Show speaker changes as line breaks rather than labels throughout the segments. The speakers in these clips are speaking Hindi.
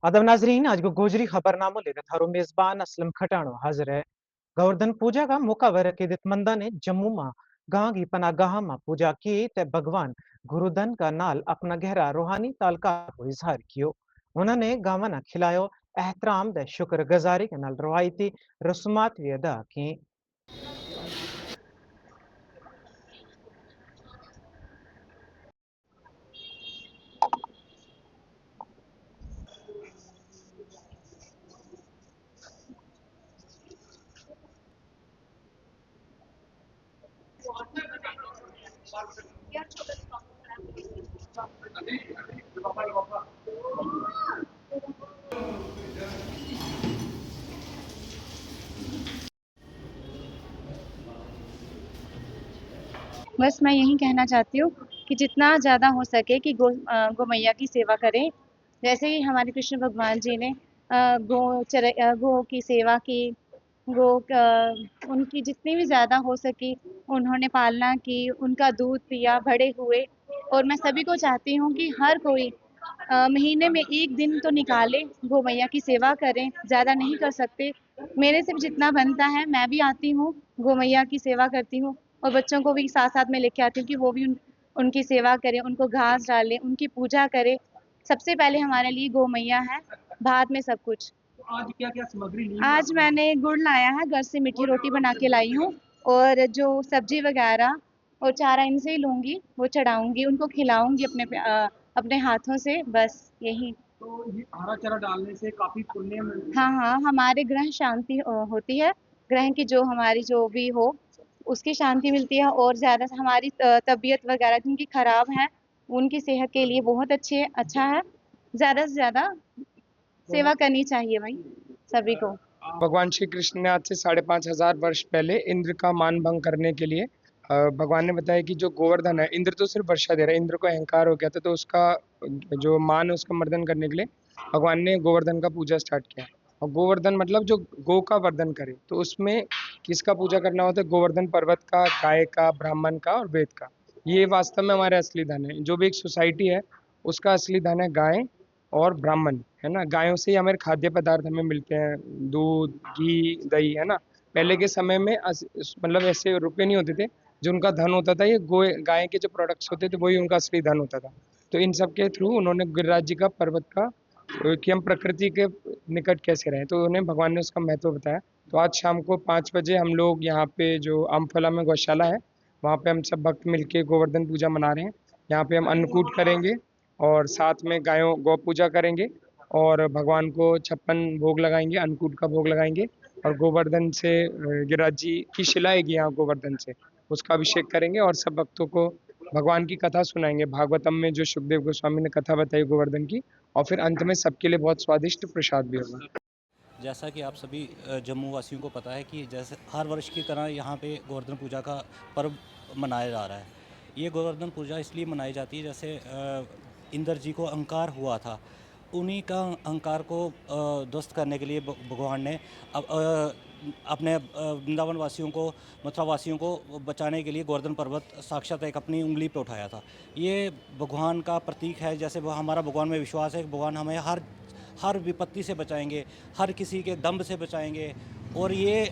आदब नाजरीन आज को गोजरी खबरनामो लेकर थारो मेजबान असलम खटाणो हाजिर है। गोवर्धन पूजा का मौका वर मंदा ने जम्मू में गांव की पनागाह में पूजा की ते भगवान गुरुधन का नाल अपना गहरा रूहानी ताल्लुका को इजहार कियो। उन्होंने गांव न खिलायो एहतराम दे शुक्र गुजारी के नाल रवायती रस्मात भी अदा की।
बस मैं यही कहना चाहती हूँ कि जितना ज़्यादा हो सके कि गौ मैया की सेवा करें। जैसे ही हमारे कृष्ण भगवान जी ने गौ की सेवा की, उनकी जितनी भी ज़्यादा हो सकी उन्होंने पालना की, उनका दूध पिया, बड़े हुए। और मैं सभी को चाहती हूँ कि हर कोई महीने में 1 दिन तो निकाले, गौ मैया की सेवा करें, ज़्यादा नहीं कर सकते। मेरे से भी जितना बनता है मैं भी आती हूँ, गौ मैया की सेवा करती हूँ और बच्चों को भी साथ-साथ में लेके आती हूँ कि वो भी उनकी सेवा करें, उनको घास डालें, उनकी पूजा करें। सबसे पहले हमारे लिए गौ मैया है, बाद में सब कुछ।
आज क्या-क्या सामग्री ली है
आज
आपने?
मैंने गुड़ लाया है, घर से मीठी रोटी बना के लाई हूँ और जो सब्जी वगैरह और चारा इनसे ही लूँगी, वो चढ़ाऊँगी, उनको खिलाऊँगी अपने हाथों से, बस यही।
तो ये हरा चारा डालने से काफ़ी पुण्य मिलती है।
हाँ, हाँ, हमारे ग्रह शांति होती है, ग्रह की जो हमारी जो भी हो, उसकी शांति मिलती है और ज़्यादा से हमारी तबीयत वगैरह जिनकी खराब है, उनकी सेहत के लिए बहुत अच्छा है। ज़्यादा से ज़्यादा सेवा करनी चाहिए भाई, सभी को।
भगवान श्री कृष्ण ने आज से 5,500 वर्ष पहले इंद्र का मान भंग करने के लिए भगवान ने बताया कि जो गोवर्धन है, इंद्र तो सिर्फ वर्षा दे रहा है, इंद्र को अहंकार हो गया था, तो उसका जो मान है उसका मर्दन करने के लिए भगवान ने गोवर्धन का पूजा स्टार्ट किया। और गोवर्धन मतलब जो गौ का वर्धन करे, तो उसमें किसका पूजा करना होता है? गोवर्धन पर्वत का, गाय का, ब्राह्मण का और वेद का। ये वास्तव में हमारे असली धन है। जो भी एक सोसाइटी है उसका असली धन है गाय और ब्राह्मण, है ना? गायों से ही हमारे खाद्य पदार्थ हमें मिलते हैं, दूध, घी, दही, है ना? पहले के समय में मतलब ऐसे रुपए नहीं होते थे, जो उनका धन होता था ये गाय के जो प्रोडक्ट्स होते थे वही उनका असली धन होता था। तो इन सब के थ्रू उन्होंने गिरिराज जी का पर्वत का कि हम प्रकृति के निकट कैसे रहें, तो उन्हें भगवान ने उसका महत्व बताया। तो आज शाम को 5 बजे हम लोग यहाँ पे जो अम्फला में गौशाला है, वहाँ पे हम सब भक्त मिलके गोवर्धन पूजा मना रहे हैं। यहाँ पे हम अन्नकूट करेंगे और साथ में गौ पूजा करेंगे और भगवान को 56 भोग लगाएंगे, अन्नकूट का भोग लगाएंगे और गोवर्धन से गिरिराज जी की शिला आएगी यहाँ गोवर्धन से, उसका अभिषेक करेंगे और सब भक्तों को भगवान की कथा सुनाएंगे। भागवतम में जो सुखदेव गोस्वामी ने कथा बताई गोवर्धन की, और फिर अंत में सबके लिए बहुत स्वादिष्ट प्रसाद भी होगा।
जैसा कि आप सभी जम्मू वासियों को पता है कि जैसे हर वर्ष की तरह यहाँ पे गोवर्धन पूजा का पर्व मनाया जा रहा है। ये गोवर्धन पूजा इसलिए मनाई जाती है जैसे इंद्र जी को अहंकार हुआ था, उन्हीं का अहंकार को ध्वस्त करने के लिए भगवान ने अपने वृंदावन वासियों को, मथुरा वासियों को बचाने के लिए गोवर्धन पर्वत साक्षात एक अपनी उंगली पे उठाया था। ये भगवान का प्रतीक है। जैसे वो हमारा भगवान में विश्वास है कि भगवान हमें हर विपत्ति से बचाएंगे, हर किसी के दंभ से बचाएंगे। और ये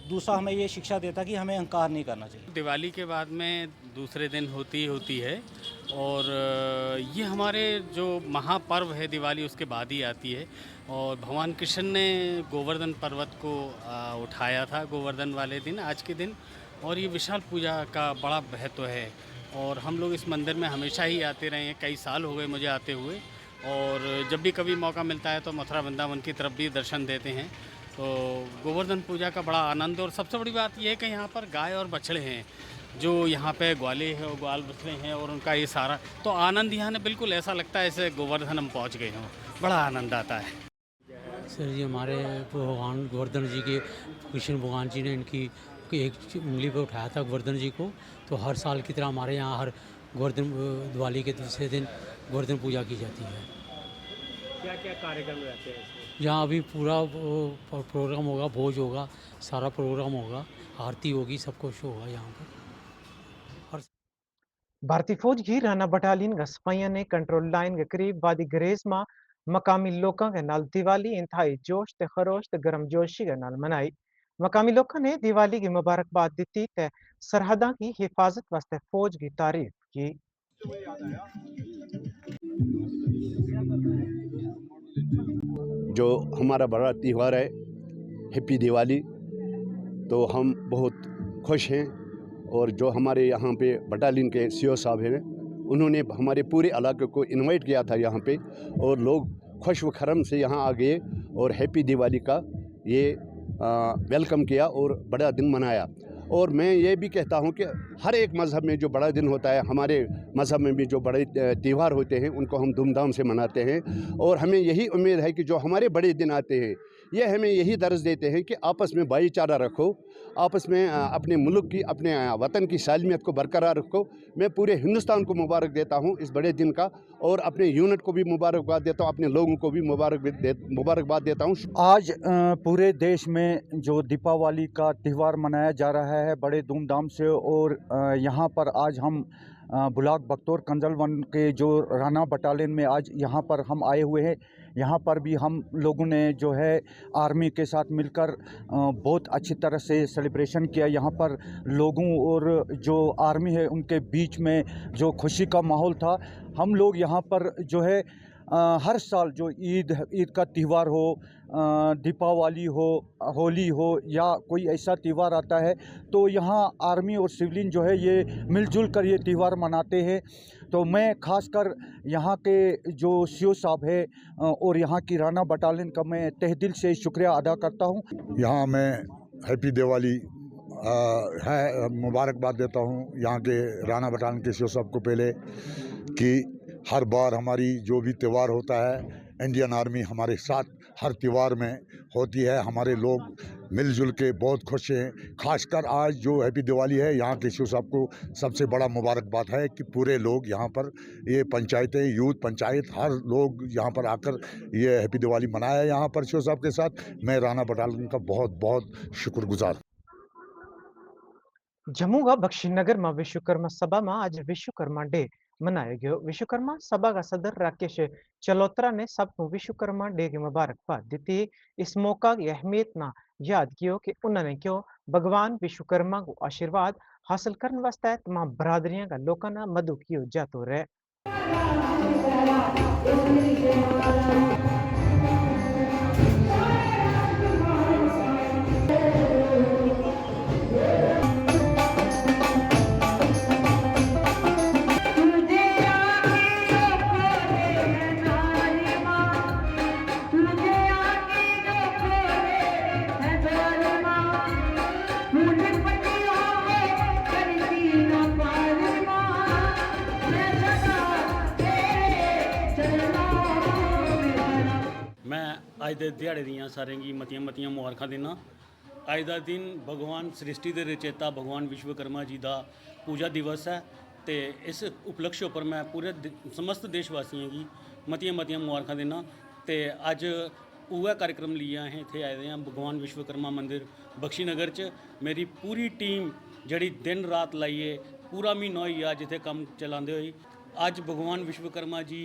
दूसरा हमें ये शिक्षा देता कि हमें अहंकार नहीं करना चाहिए।
दिवाली के बाद में दूसरे दिन होती है और ये हमारे जो महापर्व है दिवाली उसके बाद ही आती है। और भगवान कृष्ण ने गोवर्धन पर्वत को उठाया था गोवर्धन वाले दिन, आज के दिन। और ये विशाल पूजा का बड़ा महत्व है और हम लोग इस मंदिर में हमेशा ही आते रहे हैं, कई साल हो गए मुझे आते हुए। और जब भी कभी मौका मिलता है तो मथुरा वृंदावन की तरफ भी दर्शन देते हैं। तो गोवर्धन पूजा का बड़ा आनंद। और सबसे बड़ी बात यह है कि यहाँ पर गाय और बछड़े हैं, जो यहाँ पे ग्वाले हैं और ग्वाल बछड़े हैं, और उनका ये सारा तो आनंद यहाँ ने बिल्कुल ऐसा लगता है जैसे गोवर्धन हम पहुँच गए हों, बड़ा आनंद आता है।
सर जी, हमारे भगवान गोवर्धन जी के कृष्ण भगवान जी ने इनकी एक उंगली पर उठाया था गोवर्धन जी को, तो हर साल की तरह हमारे यहाँ हर गोवर्धन दिवाली के दूसरे दिन गोवर्धन पूजा की जाती है।
क्या क्या कार्यक्रम रहते हैं इसमें?
यहाँ अभी पूरा प्रोग्राम होगा, भोज होगा, सारा प्रोग्राम होगा, आरती होगी, सब कुछ होगा यहाँ पर।
भारतीय फौज की राना बटालियन का सिपाहियों ने कंट्रोल लाइन के करीब वादी गरेज में मकामी लोगों के नाल दिवाली इंतहाई जोश ते खरोश ते गर्मजोशी के नाल मनाई। मकामी लोगों ने दिवाली की मुबारकबाद दी ते सरहदा की हिफाजत वास्ते फौज की तारीफ की।
जो हमारा बड़ा त्यौहार है हैप्पी दिवाली, तो हम बहुत खुश हैं। और जो हमारे यहाँ पे बटालियन के सीओ साहब हैं, उन्होंने हमारे पूरे इलाके को इनवाइट किया था यहाँ पे, और लोग खुश व खरम से यहाँ आ गए और हैप्पी दिवाली का ये वेलकम किया और बड़ा दिन मनाया। और मैं ये भी कहता हूँ कि हर एक मज़हब में जो बड़ा दिन होता है, हमारे मज़हब में भी जो बड़े त्यौहार होते हैं उनको हम धूमधाम से मनाते हैं। और हमें यही उम्मीद है कि जो हमारे बड़े दिन आते हैं ये हमें यही दर्ज देते हैं कि आपस में भाईचारा रखो, आपस में अपने मुल्क की, अपने वतन की सालमियत को बरकरार रखो। मैं पूरे हिंदुस्तान को मुबारक देता हूँ इस बड़े दिन का, और अपने यूनिट को भी मुबारकबाद देता हूँ, अपने लोगों को भी मुबारकबाद देता हूँ।
आज पूरे देश में जो दीपावली का त्यौहार मनाया जा रहा है बड़े धूमधाम से, और यहाँ पर आज हम ब्लॉक बख्तौर कंजलवन के जो राना बटालियन में आज यहाँ पर हम आए हुए हैं। यहाँ पर भी हम लोगों ने जो है आर्मी के साथ मिलकर बहुत अच्छी तरह से सेलिब्रेशन किया। यहाँ पर लोगों और जो आर्मी है उनके बीच में जो खुशी का माहौल था। हम लोग यहाँ पर जो है हर साल जो ईद का त्यौहार हो, दीपावली हो, होली हो, या कोई ऐसा त्यौहार आता है तो यहाँ आर्मी और सिविलियन जो है ये मिलजुल कर ये त्यौहार मनाते हैं। तो मैं खासकर यहाँ के जो सीओ साहब है और यहाँ की राना बटालियन का मैं तहे दिल से शुक्रिया अदा करता हूँ।
यहाँ मैं हैप्पी दिवाली है मुबारकबाद देता हूँ यहाँ के राना बटालियन के सीओ साहब को पहले, कि हर बार हमारी जो भी त्यौहार होता है इंडियन आर्मी हमारे साथ हर त्यौहार में होती है। हमारे लोग मिलजुल के बहुत खुश हैं। खासकर आज जो हैप्पी दिवाली है यहाँ के सीओ साहब को सबसे बड़ा मुबारकबाद है कि पूरे लोग यहाँ पर, ये पंचायतें, यूथ पंचायत, हर लोग यहाँ पर आकर ये हैप्पी दिवाली मनाया यहाँ पर सीओ साहब के साथ। मैं राना बटालियन का बहुत बहुत शुक्रगुजार।
जम्मू का बख्शीनगर में विश्वकर्मा सभा में आज विश्वकर्मा डे मनाया गया। विश्वकर्मा सभा का सदर राकेश चलोत्रा ने सबको विश्वकर्मा डे की मुबारकबाद दी। इस मौका की अहमियत ना याद किया कि उन्होंने क्यों भगवान विश्वकर्मा को आशीर्वाद हासिल करने वास्ते तमाम बरादरियां का लोगों ना मदु कियो जातो रहे।
ਅੱਜ ਦੇ ਦਿਹਾੜੇ ਦੀਆਂ ਸਾਰਿਆਂ ਦੀ ਮਤੀਆਂ ਮੁਬਾਰਕਾਂ ਦੇਣਾ। ਅੱਜ ਦਾ ਦਿਨ ਭਗਵਾਨ ਸ੍ਰਿਸ਼ਟੀ ਦੇ ਰਚੇਤਾ ਭਗਵਾਨ ਵਿਸ਼ਵਕਰਮਾ ਜੀ ਦਾ ਪੂਜਾ ਦਿਵਸ ਹੈ ਤੇ ਇਸ ਉਪਲਕਸ਼ ਉੱਪਰ ਮੈਂ ਪੂਰੇ ਸਮਸਤ ਦੇਸ਼ ਵਾਸੀਆਂ ਦੀ ਮਤੀਆਂ ਮੁਬਾਰਕਾਂ ਦੇਣਾ। ਤੇ ਅੱਜ ਉਹ कार्यक्रम लिए हैं इत्थे आए हैं भगवान विश्वकर्मा मंदिर बख्शीनगर च। मेरी पूरी टीम जड़ी दिन रात लाइए पूरा महीना होई आ जिथे काम चलाते हुए अज भगवान विश्वकर्मा जी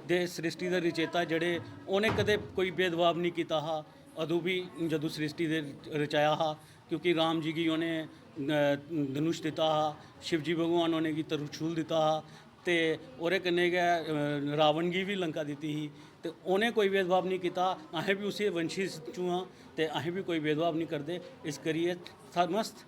दे सृष्टि दे रचेता जड़े उन्हें कदे कोई भेदभाव नहीं किया हा अदों भी जदों सृष्टि दे रचाया हा, क्योंकि राम जी की उन्हें धनुष दिता हा, शिव जी भगवान उन्हें की त्रिशूल दिता हा, तो ओरे कन्ने गै रावण की भी लंका दी ही। तो उन्हें कोई भेदभाव नहीं किया। असें भी उसी वंशी चूँ हाँ तो असें भी कोई भेदभाव नहीं करते। इस करिए समस्त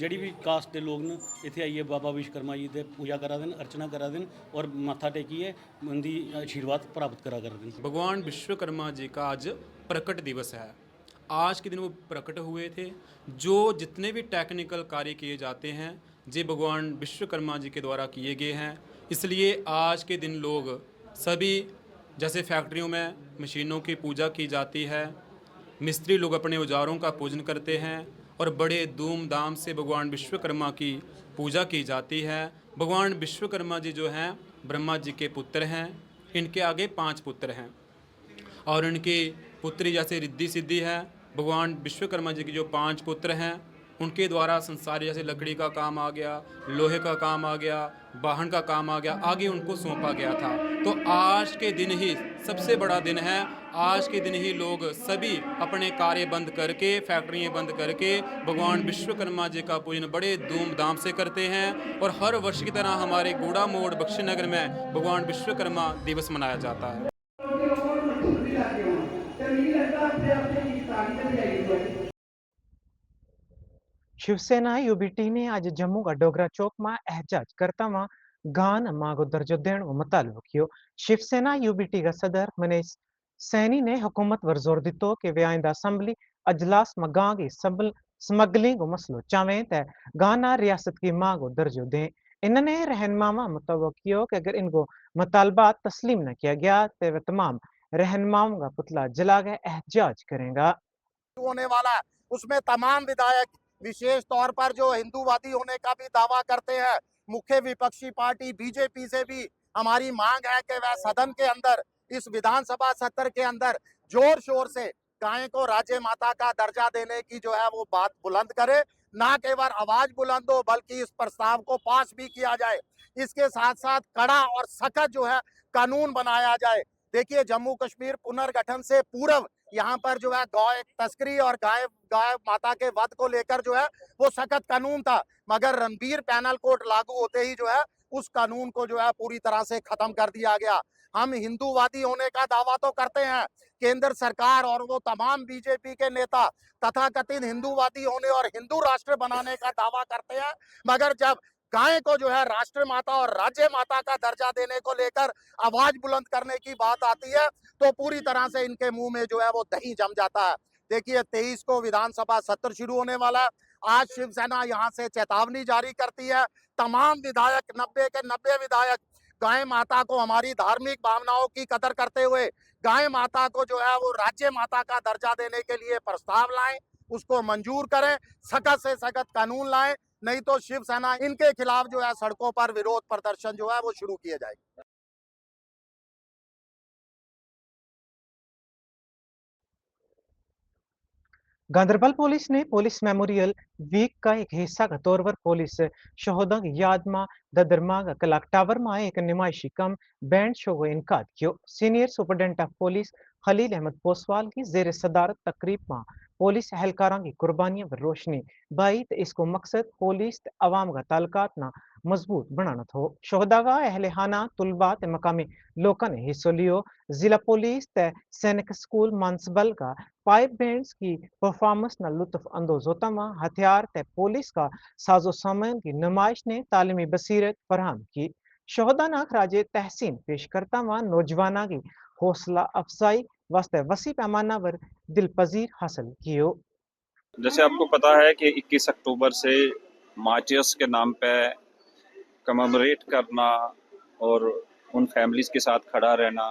जड़ी भी कास्ट के लोग न इत्थे आइए बाबा विश्वकर्मा जी दे पूजा करा देन, अर्चना करा देन और माथा टेकिए उनकी आशीर्वाद प्राप्त करा कर देन।
भगवान विश्वकर्मा जी का आज प्रकट दिवस है। आज के दिन वो प्रकट हुए थे। जो जितने भी टेक्निकल कार्य किए जाते हैं ये भगवान विश्वकर्मा जी के द्वारा किए गए हैं। इसलिए आज के दिन लोग सभी, जैसे फैक्ट्रियों में मशीनों की पूजा की जाती है, मिस्त्री लोग अपने औजारों का पूजन करते हैं और बड़े धूमधाम से भगवान विश्वकर्मा की पूजा की जाती है। भगवान विश्वकर्मा जी जो हैं ब्रह्मा जी के पुत्र हैं। इनके आगे 5 पुत्र हैं और इनकी पुत्री जैसे रिद्धि सिद्धि है। भगवान विश्वकर्मा जी के जो 5 पुत्र हैं उनके द्वारा संसारी जैसे लकड़ी का काम आ गया, लोहे का काम आ गया, वाहन का काम आ गया, आगे उनको सौंपा गया था। तो आज के दिन ही सबसे बड़ा दिन है। आज के दिन ही लोग सभी अपने कार्य बंद करके, फैक्ट्रियाँ बंद करके भगवान विश्वकर्मा जी का पूजन बड़े धूमधाम से करते हैं। और हर वर्ष की तरह हमारे गोड़ा मोड़ बख्शीनगर में भगवान विश्वकर्मा दिवस मनाया जाता है।
शिवसेना यूबीटी ने आज जम्मू का डोगरा चौक में एहजाज करता हुआ गान मांगो दर्जो देण को मुतालबो कियो। शिवसेना यूबीटी का सदर मनीष सैनी ने हुकूमत पर जोर दितो कि वे आइंदा असम्बली अजलास में गां की स्मगलिंग को मसलो चावें ते गाना रियासत की मांग को दर्जो दें। इन्होंने रहनुमा मुतवो कियो कि अगर इनको मुतालबात तस्लीम न किया गया तो वे तमाम रहनुमाओं का पुतला जला के एहजाज करेगा।
होने वाला है उसमें तमाम विधायक विशेष तौर पर जो हिंदूवादी होने का भी दावा करते हैं, मुख्य विपक्षी पार्टी बीजेपी से भी हमारी मांग है कि वह सदन के अंदर इस विधानसभा सत्र के अंदर जोर शोर से गाय को राज्य माता का दर्जा देने की जो है वो बात बुलंद करे। ना केवल आवाज बुलंद हो बल्कि इस प्रस्ताव को पास भी किया जाए। इसके साथ साथ कड़ा और सख्त जो है कानून बनाया जाए। देखिए, जम्मू कश्मीर पुनर्गठन से पूर्व यहाँ पर जो है गौ तस्करी और गाय माता के वध को लेकर जो है वो सख्त कानून था, मगर रणबीर पैनल कोड लागू होते ही जो है उस कानून को जो है पूरी तरह से खत्म कर दिया गया। हम हिंदूवादी होने का दावा तो करते हैं, केंद्र सरकार और वो तमाम बीजेपी के नेता तथाकथित हिंदूवादी होने और हिंदू राष्ट्र बनाने का दावा करते हैं, मगर जब गाय को जो है राष्ट्र माता और राज्य माता का दर्जा देने को लेकर आवाज बुलंद करने की बात आती है तो पूरी तरह से इनके मुंह में जो है वो दही जम जाता है। देखिए, 23 को विधानसभा सत्र शुरू होने वाला है। आज शिवसेना यहाँ से चेतावनी जारी करती है, तमाम विधायक 90 के 90 विधायक गाय माता को हमारी धार्मिक भावनाओं की कदर करते हुए गाय माता को जो है वो राज्य माता का दर्जा देने के लिए प्रस्ताव लाएं, उसको मंजूर करें, सख्त से सख्त कानून लाएं, नहीं तो शिवसेना इनके खिलाफ जो है सड़कों पर विरोध प्रदर्शन जो है वो शुरू किए जाएंगे।
गांधरबल पुलिस ने पुलिस मेमोरियल वीक का एक हिस्सा के तौर पर पुलिस शहीदों की याद में ददरमा का क्लॉक टावर में एक नुमाइशी कम बैंड शो को इनकाद किया। Senior superintendent of police Khalil Ahmad Poswal की जेर सदारत तकरीब में पुलिस एहलकारों की कुर्बानियों पर रोशनी बाई तो इसको मकसद पुलिस अवाम का ताल्लुकात ना मजबूत बनाना था। शहदा का अहलहाना तुलबा ते मकामी लोगों ने हिस्सा लियो। जिला पुलिस ते सैनिक स्कूल मानसबल का पाइप बैंड्स की परफॉर्मेंस न लुत्फ अंदोज होता वहाँ हथियार ते पुलिस का साजो सामान की नुमाइश ने तालीमी बसीरत फराहम की। शहदा ना खराज तहसीन पेश करता वहाँ नौजवाना की हौसला अफजाई वास्ते वसी पैमाना पर दिल पजीर हासिल कियो।
जैसे आपको पता है कि 21 अक्टूबर से मार्चर्स के नाम पे कमेमोरेट करना और उन फैमिलीज के साथ खड़ा रहना,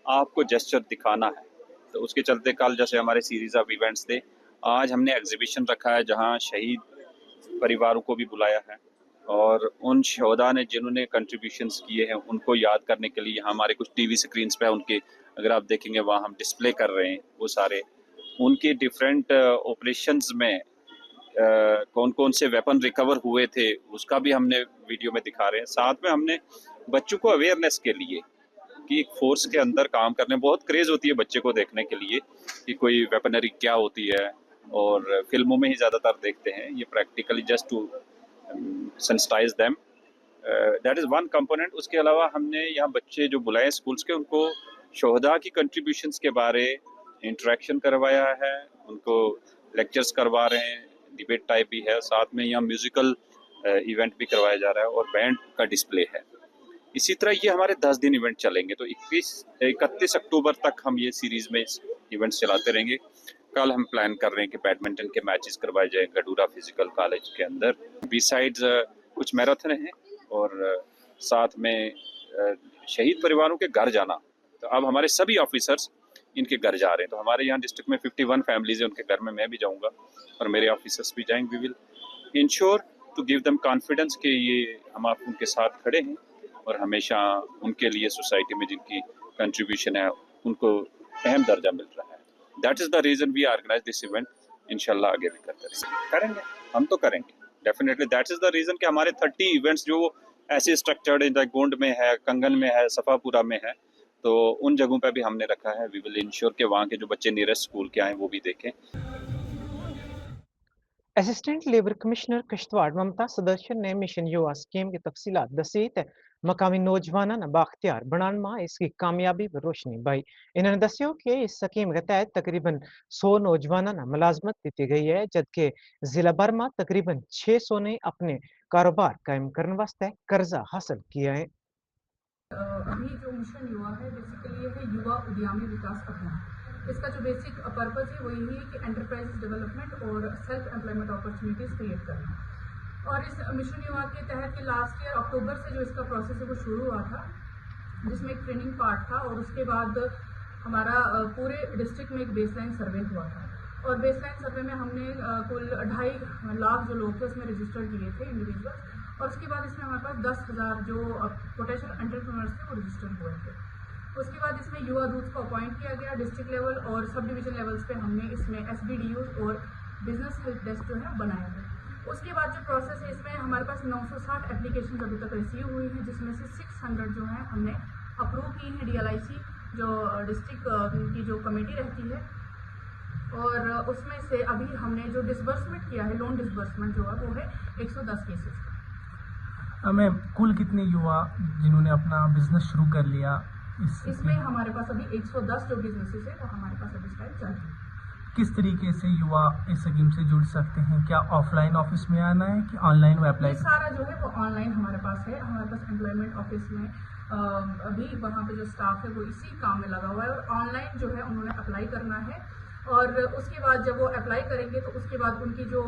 आपको जेस्चर दिखाना है, तो उसके चलते कल जैसे हमारे सीरीज ऑफ इवेंट्स थे, आज हमने एग्जीबिशन रखा है जहां शहीद परिवारों को भी बुलाया है और उन शहदा ने जिन्होंने कंट्रीब्यूशंस किए हैं उनको याद करने के लिए यहाँ हमारे कुछ टीवी स्क्रीन्स पे उनके अगर आप देखेंगे वहाँ हम डिस्प्ले कर रहे हैं वो सारे उनके डिफरेंट ऑपरेशंस में कौन कौन से वेपन रिकवर हुए थे उसका भी हमने वीडियो में दिखा रहे हैं। साथ में हमने बच्चों को अवेयरनेस के लिए कि एक फोर्स के अंदर काम करने बहुत क्रेज होती है बच्चे को देखने के लिए कि कोई वेपनरी क्या होती है और फिल्मों में ही ज़्यादातर देखते हैं, ये practically just to sensitise them, that is one component. उसके अलावा हमने यहाँ बच्चे जो बुलाए स्कूल्स के उनको शहदा की कंट्रीब्यूशंस के बारे इंटरेक्शन करवाया है, उनको लेक्चर्स करवा रहे हैं, डिबेट टाइप भी है, साथ में यहाँ म्यूजिकल इवेंट भी करवाया जा रहा है और बैंड का डिस्प्ले है। इसी तरह ये हमारे 10 दिन इवेंट चलेंगे, तो 31 अक्टूबर तक हम ये सीरीज में इवेंट्स चलाते रहेंगे। कल हम प्लान कर रहे हैं कि बैडमिंटन के मैचेस करवाए जाए गडूरा फिजिकल कॉलेज के अंदर। बिसाइड्स कुछ मैराथन हैं और साथ में शहीद परिवारों के घर जाना, तो अब हमारे सभी ऑफिसर्स इनके घर जा रहे हैं। तो हमारे यहाँ डिस्ट्रिक्ट में 51 फैमिलीज हैं, उनके घर में मैं भी जाऊँगा और मेरे ऑफिसर्स भी जाएंगे। We will ensure to give them confidence कि ये हम आप उनके साथ खड़े हैं और हमेशा उनके लिए सोसाइटी में जिनकी कंट्रीब्यूशन है उनको अहम दर्जा मिल रहा है। That is the reason we organise this event. इंशाल्लाह आगे भी करते रहेंगे। हम तो करेंगे definitely. That is the reason कि हमारे 30 इवेंट्स जो ऐसे स्ट्रक्चर्ड इन गोंड में है, कंगन में है, सफापुरा में है, तो उन जगहों पे भी हमने रखा है। वी विल इंश्योर कि वहाँ के जो बच्चे नियरेस्ट स्कूल के आए वो भी देखें।
असिस्टेंट लेबर कमिश्नर किश्तवाड़ ममता सदर्शन ने मिशन युवा स्कीम की तफसीलात दसी ते मकामी नौजवानों ने बाख्तियार बनाने में इसकी कामयाबी पर रोशनी पाई। इन्होंने दस्यो कि इस स्कीम के तहत तकरीबन 100 नौजवानों ने मुलाजमत दी गई है, जबकि जिला भर में तकरीबन 600 ने अपने कारोबार कायम करने वास्ते कर्जा हासिल किया है।
अभी जो मिशन युवा है बेसिकली ये है युवा उद्यमी विकास अभियान। इसका जो बेसिक पर्पज़ है वो यही है कि एंटरप्राइज डेवलपमेंट और सेल्फ एम्प्लॉयमेंट अपॉर्चुनिटीज़ क्रिएट करना। और इस मिशन युवा के तहत कि लास्ट ईयर अक्टूबर से जो इसका प्रोसेस है वो शुरू हुआ था, जिसमें एक ट्रेनिंग पार्ट था और उसके बाद हमारा पूरे डिस्ट्रिक्ट में एक बेसलाइन सर्वे हुआ था। और बेसलाइन सर्वे में हमने कुल 2.5 लाख जो लोग थे उसमें रजिस्टर किए थे इंडिविजुअल्स, और उसके बाद इसमें हमारे पास 10,000 जो पोटेंशियल एंटरप्रेन्योर्स थे वो रजिस्टर हुए थे। उसके बाद इसमें युवा दूत को अपॉइंट किया गया डिस्ट्रिक्ट लेवल और सब डिवीजन लेवल्स पे हमने इसमें SBDUs और बिजनेस हेल्प डेस्क जो है बनाए थे। उसके बाद जो प्रोसेस है इसमें हमारे पास 960 एप्लीकेशन अभी तक रिसीव हुई हैं, जिसमें से 600 जो हैं हमने अप्रूव की हैं DLIC जो डिस्ट्रिक्ट की जो कमेटी रहती है, और उसमें से अभी हमने जो डिसबर्समेंट किया है लोन डिसबर्समेंट जो है वो है 110 केसेस।
हमें कुल कितने युवा जिन्होंने अपना बिजनेस शुरू कर लिया
इसमें हमारे पास अभी 110 जो बिजनेसेस है वो हमारे पास अभी स्टार्ट चल रही है।
किस तरीके से युवा इस स्कीम से जुड़ सकते हैं? क्या ऑफलाइन ऑफिस में आना है कि ऑनलाइन वो अप्लाई?
सारा जो है वो ऑनलाइन हमारे पास है। हमारे पास एम्प्लॉयमेंट ऑफिस में अभी वहाँ पे जो स्टाफ है वो इसी काम में लगा हुआ है, और ऑनलाइन जो है उन्होंने अप्लाई करना है, और उसके बाद जब वो अप्लाई करेंगे तो उसके बाद उनकी जो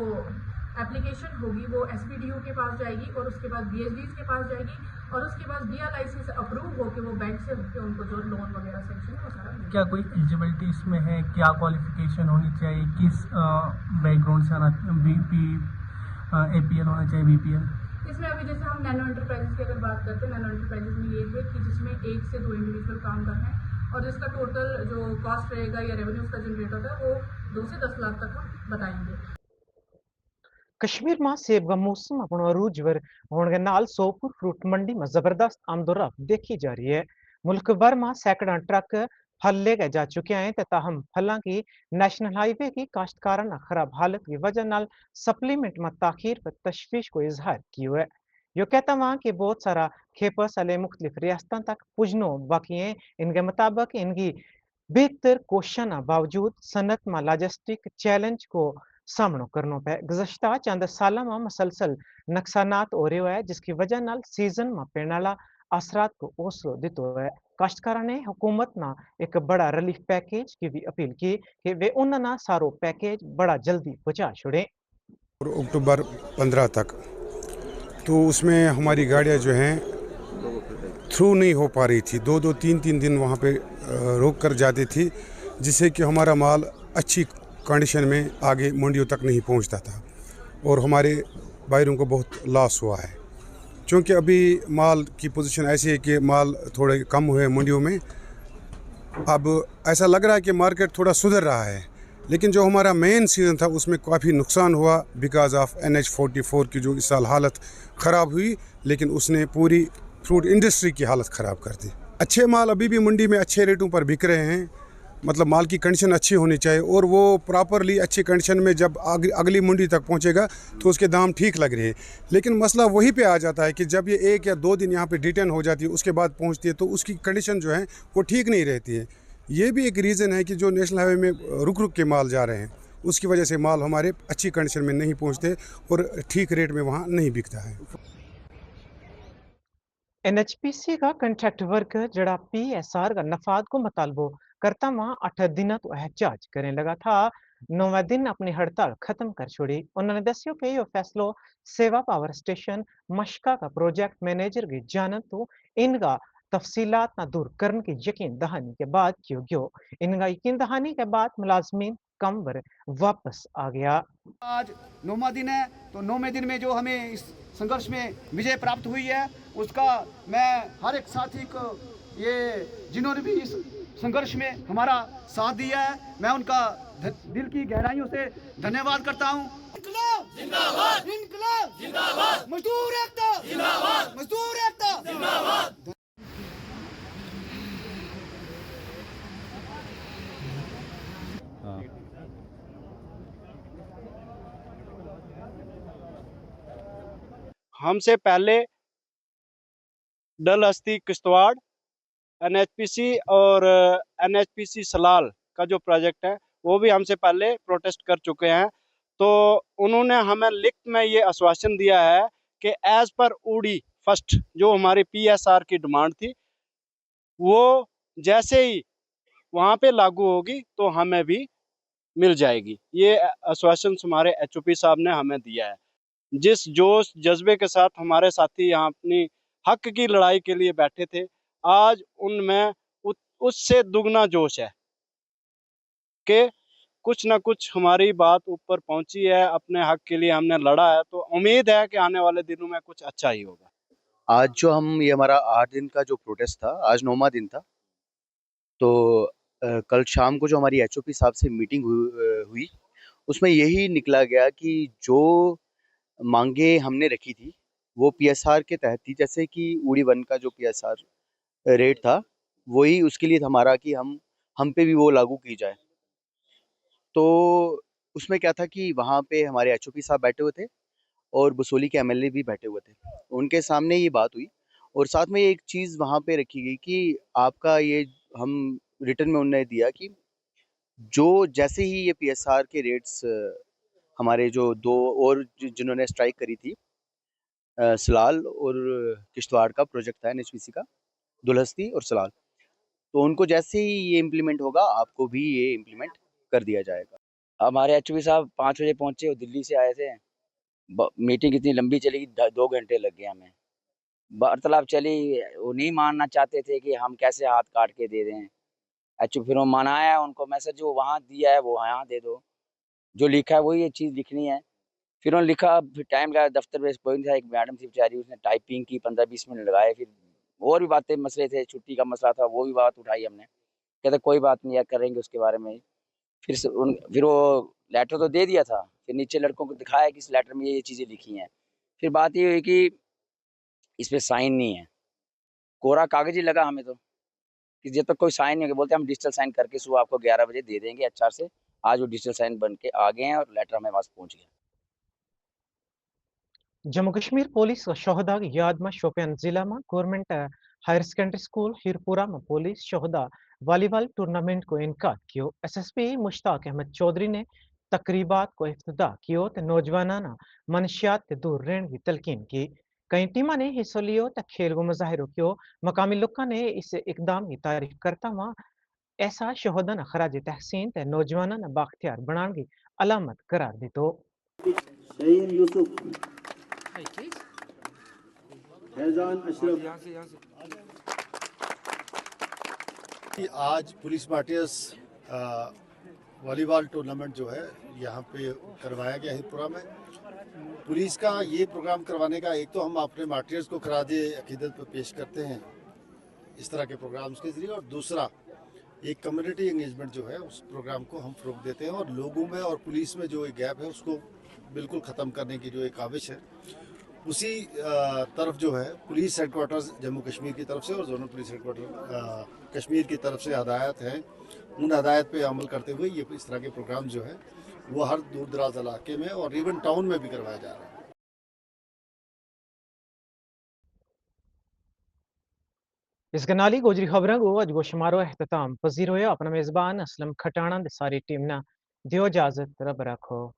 एप्लीकेशन होगी वो SBDU के पास जाएगी, और उसके बाद BHDs के पास जाएगी, और उसके बाद DLIC से अप्रूव होकर वो बैंक से होकर उनको जो लोन वगैरह सेक्शन है वो सारा।
क्या कोई एलिजिबिलिटी इसमें है? क्या क्वालिफिकेशन होनी चाहिए? किस बैकग्राउंड से आना? BP APL होना चाहिए? BPL?
इसमें अभी जैसे हम नैनो एंटरप्राइजेस की अगर बात करते हैं, नैनो एंटरप्राइजेस में ये है कि जिसमें 1 से 2 इंडिविजुअल काम कर रहे हैं, और जिसका टोटल जो कॉस्ट रहेगा या रेवेन्यू उसका जनरेट होता है वो 2 से 10 लाख तक हम बताएंगे।
कश्मीर में सेब का मौसम अपनो अरूज वर होने के नाल सोपुर फ्रूट मंडी में जबरदस्त आमदोरफ्त देखी जा रही है। मुल्क भर में सैकड़ों ट्रक फल लेके जा चुके हैं, ताहम फलों की नेशनल हाईवे की काश्तकाराना खराब हालत की वजह नाल सप्लीमेंट में ताखीर पर तशवीश को इजहार किया है। यो कहता वहाँ कि बहुत सारा खेपर साले मुख्तलिफ रियासतों तक पुजनो बाकी हैं। इनके मुताबिक इनकी बेहतर कोशिशों बावजूद सनत में लॉजिस्टिक चैलेंज को सामना करना पे गुज़श्ता चंद सालों में मसलसल नुकसानात हो रहे हैं, जिसकी वजह नाल सीजन में पड़ने वाला असरात को हौसला देते हुए काश्तकारों ने हुकूमत ना एक बड़ा रिलीफ पैकेज की भी अपील की कि वे उन्हें सारो पैकेज बड़ा जल्दी पहुंचा छोड़े।
अक्टूबर 15 तक तो उसमें हमारी गाड़ियां जो हैं थ्रू नहीं हो पा रही थी, 2-2, 3-3 दिन वहाँ पे रोक कर जाती थी, जिससे कि हमारा माल अच्छी कंडीशन में आगे मंडियों तक नहीं पहुंचता था, और हमारे बायरों को बहुत लॉस हुआ है। क्योंकि अभी माल की पोजीशन ऐसी है कि माल थोड़े कम हुए मंडियों में। अब ऐसा लग रहा है कि मार्केट थोड़ा सुधर रहा है, लेकिन जो हमारा मेन सीज़न था उसमें काफ़ी नुकसान हुआ बिकॉज ऑफ NH-44 की जो इस साल हालत ख़राब हुई, लेकिन उसने पूरी फ्रूट इंडस्ट्री की हालत ख़राब कर दी। अच्छे माल अभी भी मंडी में अच्छे रेटों पर बिक रहे हैं, मतलब माल की कंडीशन अच्छी होनी चाहिए, और वो प्रॉपरली अच्छी कंडीशन में जब अगली मंडी तक पहुंचेगा तो उसके दाम ठीक लग रहे हैं। लेकिन मसला वहीं पे आ जाता है कि जब ये 1 या 2 दिन यहाँ पे डिटेन हो जाती है, उसके बाद पहुंचती है, तो उसकी कंडीशन जो है वो ठीक नहीं रहती है। ये भी एक रीज़न है कि जो नेशनल हाईवे में रुक रुक के माल जा रहे हैं, उसकी वजह से माल हमारे अच्छी कंडीशन में नहीं पहुँचते और ठीक रेट में वहाँ नहीं बिकता है।
NHPC का कंट्रैक्ट वर्कर जड़ा PSR का नफाद को मुतालबो करता वहाँ 8 दिन तो एहतजाज करने लगा था, 9वें दिन अपनी हड़ताल खत्म कर छोड़ी। उन्होंने दस्यो कि यह फैसलो सेवा पावर स्टेशन मशका का प्रोजेक्ट मैनेजर की जानत तो इनका तफसीलात ना दूर करने की यकीन दहानी के बाद क्यों गयो। इनका यकीन दहानी के बाद मुलाजमीन कम पर वापस आ गया।
आज 9वां दिन है, तो 9वें दिन में जो हमें इस संघर्ष में विजय प्राप्त हुई है, उसका मैं हर एक साथी को, ये जिन्होंने भी इस संघर्ष में हमारा साथ दिया है, मैं उनका दिल की गहराइयों से धन्यवाद करता हूँ। मजदूर एकता जिंदाबाद, मजदूर एकता जिंदाबाद।
हमसे पहले डलहस्ती किश्तवाड़ NHPC और NHPC सलाल का जो प्रोजेक्ट है वो भी हमसे पहले प्रोटेस्ट कर चुके हैं। तो उन्होंने हमें लिखित में ये आश्वासन दिया है कि एज पर उड़ी फर्स्ट जो हमारी PSR की डिमांड थी वो जैसे ही वहाँ पे लागू होगी तो हमें भी मिल जाएगी। ये आश्वासन हमारे HOP साहब ने हमें दिया है। जिस जोश जज्बे के साथ हमारे साथी यहाँ अपनी हक की लड़ाई के लिए बैठे थे, आज उनमें उससे दुगना जोश है कि कुछ ना कुछ हमारी बात ऊपर पहुंची है, अपने हक के लिए हमने लड़ा है, तो उम्मीद है कि आने वाले दिनों में कुछ अच्छा ही होगा।
आज जो हम ये हमारा 8 दिन का जो प्रोटेस्ट था, आज 9वां दिन था। तो कल शाम को जो हमारी HOP साहब से मीटिंग हुई उसमें यही निकला गया कि जो मांगे हमने रखी थी वो PSR के तहत थी। जैसे कि उड़ी 1 का जो PSR रेट था वही उसके लिए हमारा कि हम पे भी वो लागू की जाए। तो उसमें क्या था कि वहाँ पे हमारे HOP साहब बैठे हुए थे और बसोली के MLA भी बैठे हुए थे। उनके सामने ये बात हुई और साथ में एक चीज़ वहाँ पे रखी गई कि आपका ये हम रिटर्न में उन्होंने दिया कि जो जैसे ही ये PSR के रेट्स हमारे जो 2 और जिन्होंने स्ट्राइक करी थी सलाल और किश्तवाड़ का प्रोजेक्ट था NHPC का, दुलहस्ती और सलाल, तो उनको जैसे ही ये इम्प्लीमेंट होगा आपको भी ये इम्प्लीमेंट कर दिया जाएगा।
हमारे HOP साहब 5 बजे पहुंचे, वो दिल्ली से आए थे। मीटिंग इतनी लंबी चली 2 घंटे लग गए हमें। वार्तालाप चली, वो नहीं मानना चाहते थे कि हम कैसे हाथ काट के दे दें। फिर वो मनाया उनको, मैसेज जो वहाँ दिया है वो यहाँ दे दो, जो लिखा है वही ये चीज़ लिखनी है। फिर उन्होंने लिखा, फिर टाइम लगा, दफ्तर में कोई नहीं था, एक मैडम थी बेचारी, उसने टाइपिंग की, 15-20 मिनट लगाए। फिर और भी बातें मसले थे, छुट्टी का मसला था, वो भी बात उठाई हमने। कहते कोई बात नहीं यार, करेंगे उसके बारे में। फिर वो लेटर तो दे दिया था, फिर नीचे लड़कों को दिखाया कि इस लेटर में ये चीज़ें लिखी हैं। फिर बात ये हुई कि इस पर साइन नहीं है, कोरा कागज ही लगा हमें तो, कि जब तक कोई साइन नहीं होगा, बोलते हम डिजिटल साइन करके सुबह आपको 11 बजे दे देंगे HR से। आज वो डिजिटल साइन बन के आ गए हैं और लेटर हमें पास पहुँच गया।
जम्मू कश्मीर पुलिस शोहदा की याद में शोपियान जिला में गवर्नमेंट हायर सेकेंडरी स्कूल हिरपुरा में पुलिस शोहदा वॉलीबॉल टूर्नामेंट को इनकाद किया। SSP मुश्ताक अहमद चौधरी ने तकरीबात को इफ्तिताह किया तो नौजवानाना मनशियात से दूर रहने की तलकीन की। कई टीमां ने हिस्सा लियो तो खेल को मुजाहिरो किया। मकामी लोगों ने इस इकदाम की तारीफ करता हुआ ऐसा शोहदा न खराज तहसीन ते नौजवाना न बाख्तियार बनाने की अलामत करार दी। तो
आज पुलिस मार्टियर्स वॉलीबॉल टूर्नामेंट जो है यहाँ पे करवाया गया हिरपुरा में। पुलिस का ये प्रोग्राम करवाने का एक तो हम अपने मार्टियर्स को खराज अकीदत पर पेश करते हैं इस तरह के प्रोग्राम्स के जरिए, और दूसरा एक कम्युनिटी एंगेजमेंट जो है उस प्रोग्राम को हम फ़रोग़ देते हैं और लोगों में और पुलिस में जो एक गैप है उसको बिल्कुल ख़त्म करने की जो एक काविश है उसी तरफ जो है पुलिस हेडक्वार्टर्स जम्मू कश्मीर की तरफ से और जोनल पुलिस हेडक्वार्टर कश्मीर की तरफ से हदायत हैं। उन हदायत पे अमल करते हुए ये इस तरह के प्रोग्राम जो है वो हर दूर दराज इलाके में और इवन टाउन में भी करवाया जा रहा है।
इस गनाली गोजरी खबरों को आज वो शुमारो अहतमाम पजीर हुए। अपना मेज़बान असलम खटाना सारी टीम ना दियो इजाजत, रब रखो।